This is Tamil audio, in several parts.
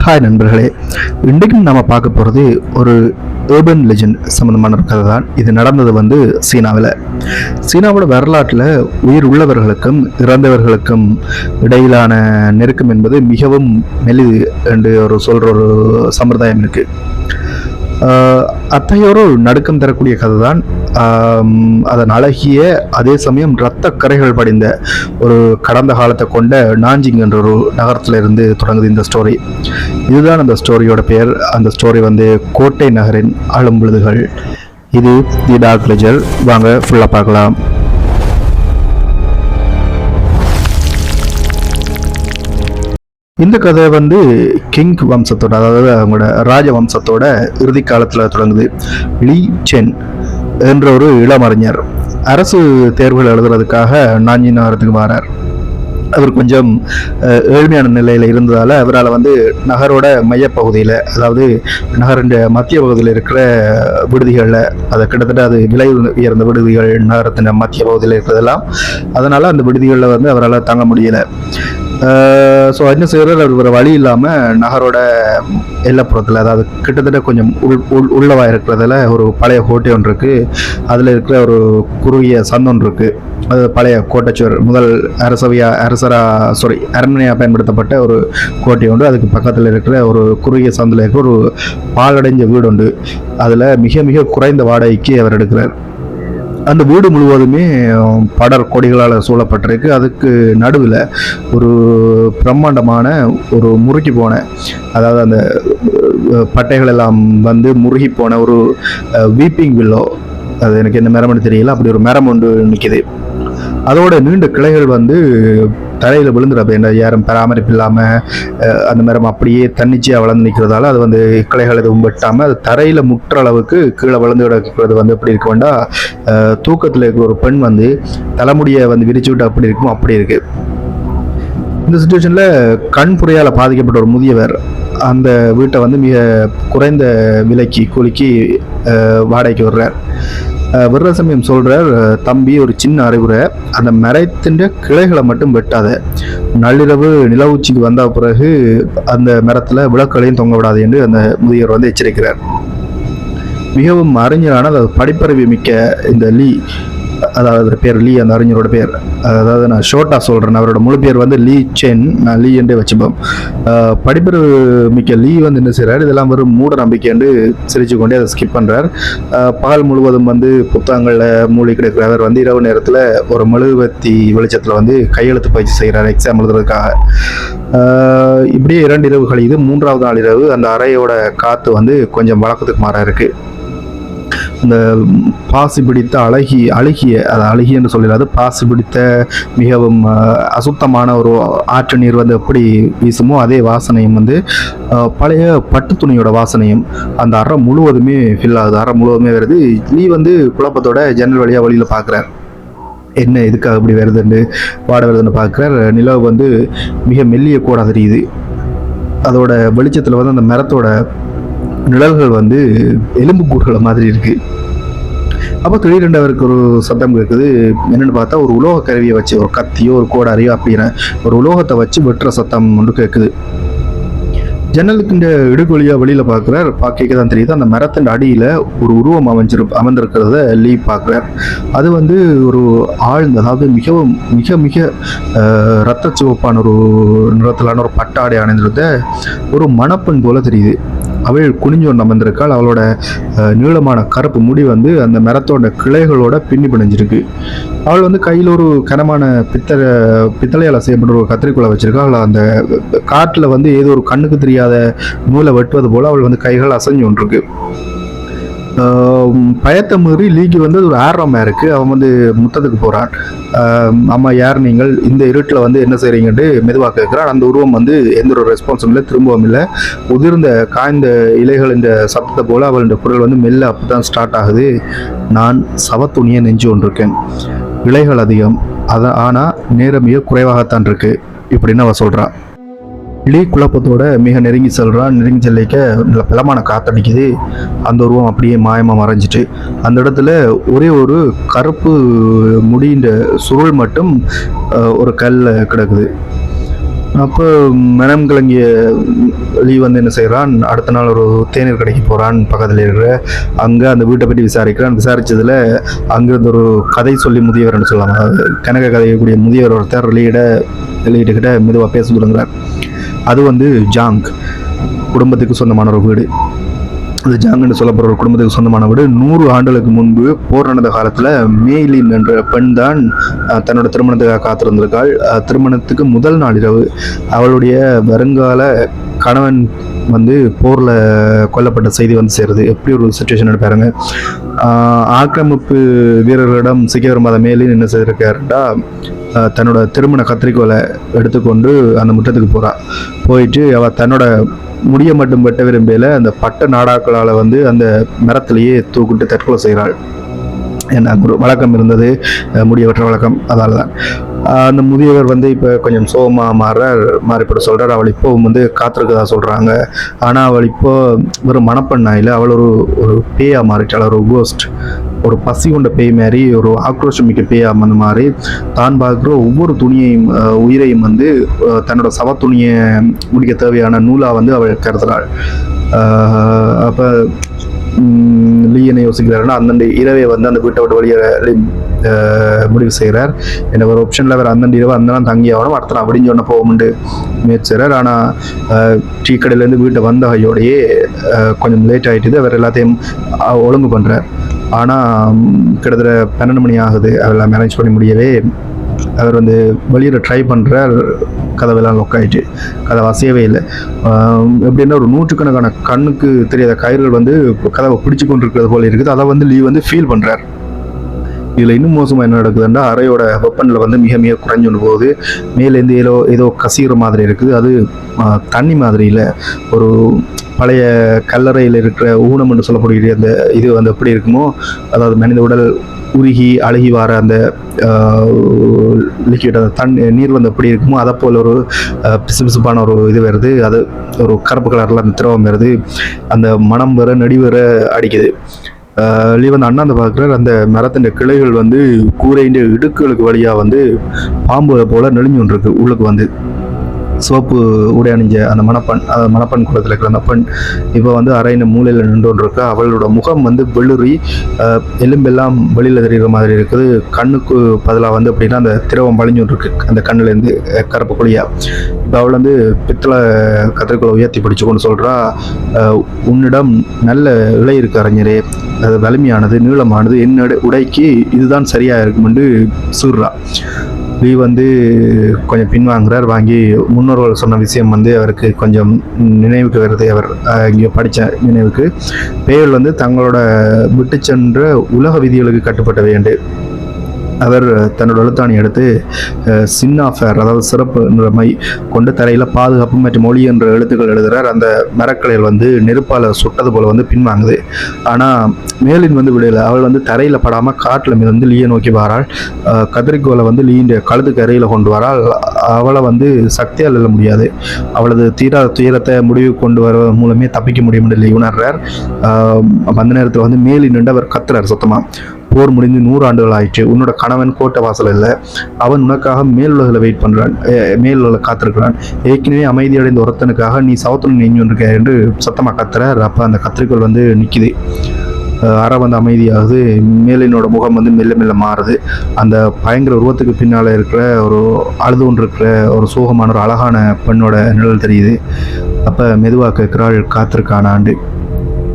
ஹாய் நண்பர்களே, இன்றைக்கும் நம்ம பார்க்க போகிறது ஒரு ஏர்பன் லெஜெண்ட் சம்மந்தமான ஒரு கதை தான். இது நடந்தது சீனாவோட வரலாற்றில் உயிர் உள்ளவர்களுக்கும் இறந்தவர்களுக்கும் இடையிலான நெருக்கம் என்பது மிகவும் மெலிது என்று சொல்கிற ஒரு சம்பிரதாயம் இருக்குது. அத்தகைய ஒரு நடுக்கம் தரக்கூடிய கதை தான். அதன் அழகிய அதே சமயம் இரத்த கரைகள் படிந்த ஒரு கடந்த காலத்தை கொண்ட நாஞ்சிங் என்ற ஒரு நகரத்தில் இருந்து தொடங்குது இந்த ஸ்டோரி. இதுதான் அந்த ஸ்டோரியோட பெயர். அந்த ஸ்டோரி கோட்டை நகரின் அழும்பொழுதுகள். இது தி டார்க் லெஜெண்ட். வாங்க ஃபுல்லாக பார்க்கலாம். இந்த கதை கிங் வம்சத்தோட, அதாவது அவங்களோட ராஜ வம்சத்தோட இறுதி காலத்தில் தொடங்குது. லீ சென் என்ற ஒரு இளமறிஞர் அரசு தேர்வுகள் எழுதுறதுக்காக நாஞ்சிங் நகரத்துக்கு வரார். அவர் கொஞ்சம் ஏழ்மையான நிலையில் இருந்ததால் அவரால் நகரோட மையப்பகுதியில், அதாவது நகரின் மத்திய பகுதியில் இருக்கிற விடுதிகளில், அதை கிட்டத்தட்ட அது விலை உயர்ந்த விடுதிகள் நகரத்தின் மத்திய பகுதியில் இருக்கிறதெல்லாம், அதனால் அந்த விடுதிகளில் அவரால் தங்க முடியலை. ஸோ என்ன செய்கிறார், அவர் ஒரு வழி இல்லாமல் நகரோட எல்லைப்புறத்தில், அதாவது கிட்டத்தட்ட கொஞ்சம் உள்ளவாக இருக்கிறதுல ஒரு பழைய கோட்டை ஒன்று இருக்குது. அதில் இருக்கிற ஒரு குறுகிய சந்தம் இருக்குது. அது பழைய கோட்டைச்சுவர், முதல் அரண்மனையாக பயன்படுத்தப்பட்ட ஒரு கோட்டை உண்டு. அதுக்கு பக்கத்தில் இருக்கிற ஒரு குறுகிய சந்தில் இருக்கிற ஒரு பாலடைஞ்ச வீடு உண்டு. அதில் மிக மிக குறைந்த வாடகைக்கு அவர் எடுக்கிறார். அந்த வீடு முழுவதுமே படர் கொடிகளால் சூழப்பட்டிருக்கு. அதுக்கு நடுவில் ஒரு பிரம்மாண்டமான ஒரு முறுக்கி போன, அதாவது அந்த பட்டைகள் எல்லாம் முறுகி போன ஒரு வீப்பிங் வில்லோ, அது எனக்கு என்ன மரம்னு தெரியல, அப்படி ஒரு மரம் ஒன்று நிற்கிது. அதோட நீண்ட கிளைகள் தரையில் விழுந்துடும். என்ன யாரும் பராமரிப்பு இல்லாமல் அந்த மரம் அப்படியே தன்னிச்சையாக வளர்ந்து நிற்கிறதால அது கிளைகள் எதுவும் வெட்டாமல் அது தரையில் முற்ற அளவுக்கு கீழே வளர்ந்து கிடக்கிறது எப்படி இருக்க வேண்டாம். தூக்கத்தில் இருக்கிற ஒரு பெண் தலைமுடியை விரிச்சு விட்டு அப்படி இருக்கும், அப்படி இருக்குது. இந்த சுச்சுவேஷனில் கண் புரையால் பாதிக்கப்பட்ட ஒரு முதியவர் அந்த வீட்டை மிக குறைந்த விலைக்கு கூலிக்கு வாடகைக்கு விடுற சமயம் சொல்கிறார், தம்பி ஒரு சின்ன அறிவுரை, அந்த மரத்தின் கிளைகளை மட்டும் வெட்டாத, நள்ளிரவு நிலவுச்சிக்கு வந்த பிறகு அந்த மரத்தில் விளக்குகளையும் தொங்க விடாது என்று அந்த முதியவர் எச்சரிக்கிறார். மிகவும் அறிஞரான, அதாவது படிப்பறிவு மிக்க இந்த லீ, அதாவது பேர் லீ, அந்த அறிஞரோட பேர், அதாவது நான் ஷோர்ட்டாக சொல்கிறேன், அவரோட முழு பேர் லீ சென், நான் லீ என்றே வச்சுப்போம். படிப்பறிவு மிக்க லீ என்ன செய்கிறார், இதெல்லாம் வெறும் மூட நம்பிக்கை என்று சிரிச்சு கொண்டே அதை ஸ்கிப் பண்ணுறார். பகல் முழுவதும் புத்தகங்களில் மூழ்கி கிடக்கிறவர் இரவு நேரத்தில் ஒரு மெழுகுவர்த்தி வெளிச்சத்தில் கையெழுத்து பயிற்சி செய்கிறார் எக்ஸாம் எழுதுறதுக்காக. இப்படியே 2 இரவு கழியுது. 3வது நாள் இரவு அந்த அறையோட காற்று கொஞ்சம் வழக்கத்துக்கு மாற இருக்குது. இந்த பாசி பிடித்த அழுகிய என்று சொல்லிடாது, பாசி பிடித்த மிகவும் அசுத்தமான ஒரு ஆற்று நீர் எப்படி வீசுமோ அதே வாசனையும் பழைய பட்டு துணியோட வாசனையும் அந்த அறை முழுவதுமே ஃபில் ஆகுது. அறை முழுவதுமே வருது. நீ குழப்பத்தோட ஜன்னல் வழியாக வழியில் பார்க்குறார். என்ன இதுக்காக இப்படி வருதுன்னு, வாட வருதுன்னு பார்க்குறார். நிலவு மிக மெல்லிய கூட தெரியுது. அதோட வெளிச்சத்தில் அந்த மரத்தோட நிழல்கள் எலும்பு கூறுகளை மாதிரி இருக்கு. அப்போ திடீரென்று அவருக்கு ஒரு சத்தம் கேட்குது. என்னென்னு பார்த்தா ஒரு உலோக கருவியை வச்சு, ஒரு கத்தியோ ஒரு கோடாரியோ அப்படின்னு ஒரு உலோகத்தை வச்சு வெட்டுற சத்தம் ஒன்று கேட்குது. ஜன்னலுக்கு இந்த இடுகொலியாக வெளியில் பார்க்குறார். பார்க்க தான் தெரியுது, அந்த மரத்தின் அடியில் ஒரு உருவம் அமர்ந்திருக்கிறத லீ பார்க்குறார். அது ஒரு ஆழ்ந்த, அதாவது மிகவும் மிக மிக இரத்த சிவப்பான ஒரு நிறத்திலான ஒரு பட்டாடை அணிந்திருந்த ஒரு மணப்பெண் போல தெரியுது. அவள் குனிஞ்சொன்று அமர்ந்திருக்காள். அவளோட நீளமான கருப்பு முடி அந்த மரத்தோட கிளைகளோட பின்னி பிணைஞ்சிருக்கு. அவள் கையில் ஒரு கனமான பித்தளையால் செய்யப்பட்ட ஒரு கத்திரிக்கோளை வச்சிருக்காள். அந்த காட்டில் ஏதோ ஒரு கண்ணுக்கு தெரியாத நூலை வெட்டுவது போல அவள் கைகள் அசைஞ்சு கொண்டிருக்கு. பயத்தை மீறி லீக்கு ஒரு ஆர்வமாக இருக்குது. அவன் முத்தத்துக்கு போகிறான். அம்மா யார் நீங்கள், இந்த இருட்டில் என்ன செய்கிறீங்கன்ட்டு மெதுவாக கேட்குறான். அந்த உருவம் எந்த ஒரு ரெஸ்பான்ஸும் இல்லை, திரும்பவும் இல்லை. உதிர்ந்த காய்ந்த இலைகள் இந்த சத்தத்தை போல் அவளோட குரல் மெல்ல அப்போ தான் ஸ்டார்ட் ஆகுது. நான் சவத்துணியை நெஞ்சு கொண்டிருக்கேன், இலைகள் அதிகம், ஆனால் நேரம் மிக குறைவாகத்தான் இருக்கு இப்படின்னு அவள் சொல்கிறான். லீ குழப்பத்தோட மிக நெருங்கி செல்றான். நெருங்கி செல்லிக்க நல்ல பலமான காத்தடிக்குது. அந்த உருவம் அப்படியே மாயமாக மறைஞ்சிட்டு அந்த இடத்துல ஒரே ஒரு கருப்பு முடிந்த சுருள் மட்டும் ஒரு கல்ல கிடக்குது. அப்போ மனம் கலங்கிய லீ வந்து என்ன செய்கிறான், அடுத்த நாள் ஒரு தேநீர் கடைக்கு போகிறான் பக்கத்தில் இருக்கிற. அங்கே அந்த வீட்டை பற்றி விசாரித்ததில் அங்கிருந்து ஒரு கதை சொல்லி முதியவர்னு சொல்லலாம், கனக கதையக்கூடிய முதியவர் ஒருத்தர் லீட்டுக்கிட்ட மெதுவாக பேச சொல்லுங்கிறார். அது வந்து ஜாங் குடும்பத்துக்கு சொந்தமான ஒரு வீடு. அது ஜாங் என்று சொல்லப்படுற ஒரு குடும்பத்துக்கு சொந்தமான வீடு. 100 ஆண்டுகளுக்கு முன்பு போர் நடந்த காலத்தில் மேய்லின் என்ற பெண் தான் தன்னோட திருமணத்துக்காக காத்திருந்திருக்காள். திருமணத்துக்கு முதல் நாள் இரவு அவளுடைய வருங்கால கணவன் வந்து போரில் கொல்லப்பட்ட செய்தி வந்து சேருது. எப்படி ஒரு சுச்சுவேஷன் பாருங்க. ஆக்கிரமிப்பு வீரர்களிடம் சிக்க விரும்பாத மேலின் என்ன செய்திருக்காருன்னா, தன்னோட திருமண கத்திரிக்கோலை எடுத்துக்கொண்டு அந்த முற்றத்துக்கு போயிட்டு அவள் தன்னோட முடிய மட்டும் வெட்ட விரும்பல அந்த பட்ட நாடாக்களால் வந்து அந்த மரத்திலேயே தூக்கிட்டு தற்கொலை செய்கிறாள். என்ன ஒரு வழக்கம் இருந்தது, முடிய வெற்ற வழக்கம். அதால் தான் அந்த முதியவர் வந்து இப்போ கொஞ்சம் சோகமாக மாறிப்பட சொல்கிறார். அவள் இப்போவும் வந்து காத்திருக்கதா சொல்கிறாங்க. ஆனால் அவள் இப்போ ஒரு மணப்பெண்ணாயில் அவள் ஒரு பேயா மாறிட்டாள், ஒரு கோஸ்ட், ஒரு பசி கொண்ட பேய் மாதிரி, ஒரு ஆக்ரோஷம் மிக்க பேயா அந்த மாதிரி தான் பார்க்குற ஒவ்வொரு துணியையும் உயிரையும் வந்து தன்னோட சவத்துணியை முடிக்க தேவையான நூலாக வந்து அவள் கருதுகிறாள். அப்போ லீ என்ன யோசிக்கிறாருன்னா, அந்தந்த இரவே வந்து அந்த வீட்டை விட்டு வெளியே முடிவு செய்கிறார். என்ன ஒரு ஆப்ஷனில் வேறு அந்தந்த இரவு அந்த நாள் தங்கி ஆகணும், அடுத்த நாள் விடிஞ்சோடனே போகும்னு முயற்சி செய்கிறார். ஆனால் டீ கடையிலேருந்து வீட்டை வந்த கையோடையே கொஞ்சம் லேட் ஆகிட்டுது. அவர் எல்லாத்தையும் ஒழுங்கு பண்ணுறார். ஆனால் கிட்டத்தட்ட 12 மணி ஆகுது. அவெல்லாம் மேனேஜ் பண்ணி முடியவே அவர் வந்து வெளியில் ட்ரை பண்ணுறார். கதவெல்லாம் லொக் ஆகிட்டு கதவை அசையவே இல்லை. எப்படின்னா ஒரு 100கணக்கான கண்ணுக்கு தெரியாத கயிறுகள் வந்து கதவை பிடிச்சி கொண்டு இருக்கிறது போல இருக்குது. அதை வந்து லீ வந்து ஃபீல் பண்ணுறார். இதில் இன்னும் மோசமாக என்ன நடக்குதுன்னா, அறையோட வெப்பனில் வந்து மிக மிக குறைஞ்சொன்று போகுது. மேலேருந்து ஏதோ கசிகிற மாதிரி இருக்குது. அது தண்ணி மாதிரி இல்லை, ஒரு பழைய கல்லறையில் இருக்கிற ஊனம் என்று சொல்லக்கூடிய அந்த இது வந்து எப்படி இருக்குமோ, அதாவது மனித உடல் உருகி அழுகி வர அந்த லிக்விட், அந்த நீர் வந்து எப்படி இருக்குமோ அதை போல் ஒரு பிசுபிசுப்பான ஒரு இது வருது. அது ஒரு கருப்பு கலரில் அந்த திரவம் வருது. அந்த மனம் வர நெடி வர அடிக்குது. லீ வந்து அண்ணாந்து பார்க்குறார். அந்த மரத்தின் கிளைகள் வந்து கூரையின் இடுக்குகளுக்கு வழியாக வந்து பாம்பு போல் நெளிஞ்சு கொண்டிருக்கு. உள்ளுக்கு வந்து சோப்பு உடை அணிஞ்ச அந்த மணப்பெண் குளத்தில் இருக்கிற அந்த பெண் இப்போ வந்து அறையின் மூலையில் நின்று கொண்டிருக்கா. அவளோட முகம் வந்து வெளிரி எலும்பெல்லாம் வெளியில் தெரிகிற மாதிரி இருக்குது. கண்ணுக்கு பதிலாக வந்து அப்படின்னா அந்த திரவம் வழிஞ்சு கொண்டிருக்கு அந்த கண்ணுலேருந்து கருப்பு குழியா. இப்போ அவள் வந்து பித்தளை கத்திரிக்கோளை உயர்த்தி பிடிச்சு கொண்டு சொல்கிறா, உன்னிடம் நல்ல இலை இருக்கு அறிஞரே, அது வலிமையானது, நீளமானது, என் உடைக்கு இதுதான் சரியாக இருக்குமென்று சூடுறா. லீ வந்து கொஞ்சம் பின்வாங்குறார். வாங்கி முன்னோர்கள் சொன்ன விஷயம் வந்து அவருக்கு கொஞ்சம் நினைவுக்கு வருது. அவர் இங்கே படித்த நினைவுக்கு பேய்கள் வந்து தங்களோட விட்டு சென்ற உலக விதிகளுக்கு கட்டுப்பட வேண்டு. அவர் தன்னோட எழுத்தாணி எடுத்து சின்னாஃபேர், அதாவது சிறப்பு என்ற மை கொண்டு தரையில் பாதுகாப்பு மற்றும் மொழி என்ற எழுத்துக்கள் எழுதுகிறார். அந்த மரக்கலையில் வந்து நெருப்பால் சுட்டது போல் வந்து பின்வாங்குது. ஆனால் மேலின் வந்து விடையில அவள் வந்து தரையில் படாமல் காட்டில் வந்து லீயை நோக்கி வராள். கத்திரிக்கோலை வந்து லீயின் கழுத்துக்கு அறையில் கொண்டு வராள். அவளை வந்து சக்தியால் எழுத முடியாது. அவளது தீராத துயரத்தை முடிவு கொண்டு வர மூலமே தப்பிக்க முடியும் என்று லீ உணர்றார். அந்த நேரத்தில் வந்து மேலின் நின்று அவர் கத்துறார் சத்தமாக, போர் முடிந்து 100 ஆண்டுகள் ஆயிடுச்சு, உன்னோட கணவன் கோட்டை வாசல் இல்லை, அவன் உனக்காக மேலுலகில் வெயிட் பண்ணுறான், மேலுலகில் காத்திருக்கிறான், ஏற்கனவே அமைதியடைந்த ஒருத்தனுக்காக நீ சவுத்துன்னு நெஞ்சு வந்துருக்க என்று சத்தமாக கத்துறார். அப்போ அந்த கத்திரிக்கோள் வந்து நிற்கிது. அறை வந்து அமைதியாகுது. மேலினோட முகம் வந்து மெல்ல மெல்ல மாறுது. அந்த பயங்கர உருவத்துக்கு பின்னால் இருக்கிற ஒரு அழுது கொண்டு இருக்கிற ஒரு சோகமான ஒரு அழகான பெண்ணோட நிழல் தெரியுது. அப்போ மெதுவாக கேட்குறாள், காத்திருக்கான ஆண்டு.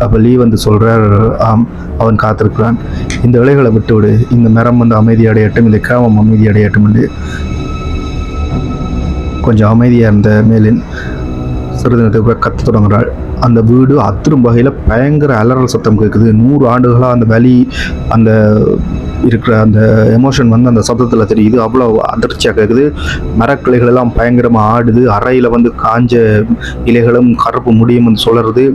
அப்போ லீ வந்து சொல்கிறார், ஆம், அவன் காத்திருக்கிறான், இந்த இலைகளை விட்டு விடு, இந்த மரம் வந்து அமைதி அடையட்டும், இந்த கிராமம் அமைதி அடையட்டும் என்று. கொஞ்சம் அமைதியாக இருந்த மேலின் சிறிது நேரத்துக்கு கத்த தொடங்குறாள். அந்த வீடு அத்திரும் வகையில் பயங்கர அலறல் சத்தம் கேட்குது. 100 ஆண்டுகளாக அந்த வலி, அந்த இருக்கிற அந்த எமோஷன் வந்து அந்த சத்தத்தில் தெரியுது. அவ்வளோ அதிர்ச்சியாக கேட்குது. மரக்கிளைகள் எல்லாம் பயங்கரமாக ஆடுது. அறையில் வந்து காஞ்ச இலைகளும் கருப்பு முடியும் வந்து சுழறுது.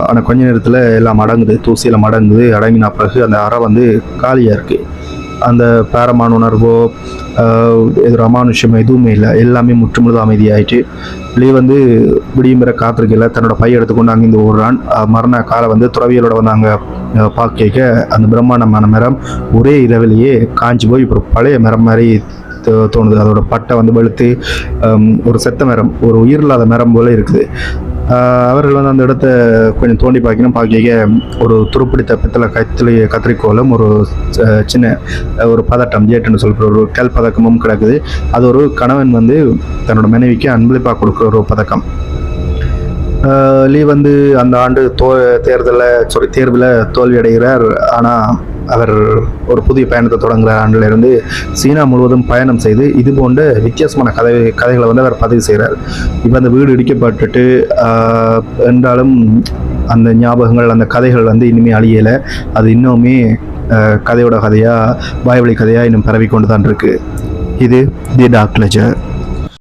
ஆனால் கொஞ்ச நேரத்தில் எல்லாம் அடங்குது, தூசியில் அடங்குது. அடங்கின பிறகு அந்த அறை வந்து காலியாக இருக்குது. அந்த பேரமான உணர்வோ எதிர் அமானுஷ்யம் எதுவுமே இல்லை. எல்லாமே முற்றுமுழுதாக அமைதியாயிட்டு லீ வந்து விடியும் பெற காத்திருக்கல. தன்னோட பையை எடுத்துக்கொண்டு அங்கிருந்து ஓடுறான். மறுநா காலை வந்து துறவியலோட வந்து அங்கே பார்க்க அந்த பிரம்மாண்டமான மரம் ஒரே இரவிலேயே காஞ்சி போய் இப்போ பழைய மரம் மாதிரி தோணுது. அதோட பட்டை வந்து வெளுத்து ஒரு செத்த மரம், ஒரு உயிர் இல்லாத மரம் போல இருக்குது. அவர்கள் வந்து அந்த இடத்த கொஞ்சம் தோண்டி பார்க்க ஒரு துருப்பிடித்த பித்தளை கத்திரிக்கோலும் ஒரு சின்ன ஒரு பதட்டம் ஜேட்டுன்னு சொல்கிற ஒரு கல் பதக்கமும் கிடக்குது. அது ஒரு கணவன் வந்து தன்னோட மனைவிக்கு அன்பளிப்பாக கொடுக்குற ஒரு பதக்கம். லீ வந்து அந்த ஆண்டு தேர்வில் தோல்வி அடைகிறார். ஆனால் அவர் ஒரு புதிய பயணத்தை தொடங்குகிற ஆண்டிலிருந்து சீனா முழுவதும் பயணம் செய்து இது போன்ற வித்தியாசமான கதைகளை வந்து அவர் பதிவு செய்கிறார். இப்போ அந்த வீடு இடிக்கப்பட்டுட்டு என்றாலும் அந்த ஞாபகங்கள், அந்த கதைகள் வந்து இனிமேல் அழியலை. அது இன்னுமே கதையோட கதையாக, வாய்வழி கதையாக இன்னும் பரவி கொண்டு தான் இருக்குது. இது தி டார்க் லெஜர்.